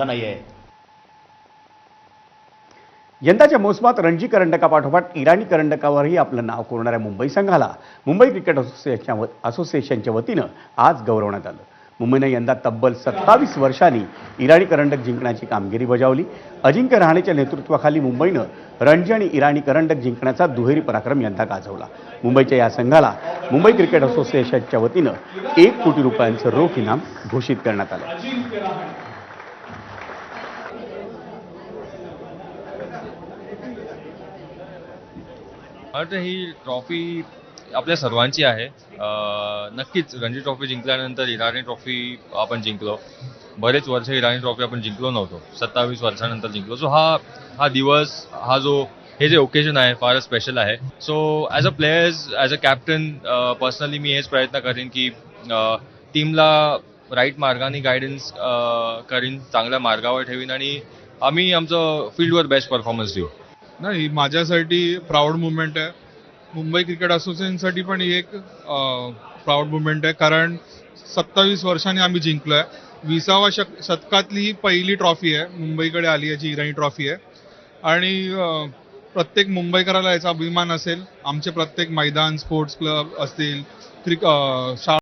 नाहीये। यंदाच्या मोसमात रणजी करंडकापाठोपाठ इराणी करंडकावरही आपलं नाव कोरणाऱ्या मुंबई संघाला मुंबई क्रिकेट असोसिएशनच्या वतीनं आज गौरवण्यात आलं। मुंबईनं यंदा तब्बल 27 वर्षांनी इराणी करंडक जिंकण्याची कामगिरी बजावली। अजिंक्य रहाणेच्या नेतृत्वाखाली मुंबईनं रणजी आणि इराणी करंडक जिंकण्याचा दुहेरी पराक्रम यंदा गाजवला। मुंबईच्या या संघाला मुंबई क्रिकेट असोसिएशनच्या वतीनं 1 कोटी रुपयांचं रोख इनाम घोषित करण्यात आलं। ही ट्रॉफी आपल्या सर्वांची आहे। नक्कीच रणजी ट्रॉफी जिंकल्यानंतर इराणी ट्रॉफी आपण जिंकलो। बरेच वर्ष इराणी ट्रॉफी आपण जिंकलो नव्हतो, 27 वर्षानंतर जिंकलो। सो हा दिवस, हे जे ओकेजन आहे फारच स्पेशल आहे। So as a players, as a captain, personally मी हेच प्रयत्न करेन की टीमला राईट मार्गाने गायडन्स करीन, चांगल्या मार्गावर ठेवीन आणि आम्ही आमचं फील्डवर बेस्ट परफॉर्मन्स देऊ। नाही, माझ्यासाठी प्राऊड मुवमेंट आहे। मुंबई क्रिकेट असोसिएशनसाठी पण ही एक प्राऊड मुवमेंट आहे, कारण 27 वर्षांनी आम्ही जिंकलोय। 20व्या शतकातली ही पहिली ट्रॉफी आहे मुंबईकडे आली, याची इराणी ट्रॉफी आहे। आणि प्रत्येक मुंबईकराला याचा अभिमान असेल। आमचे प्रत्येक मैदान, स्पोर्ट्स क्लब असतील, शाळा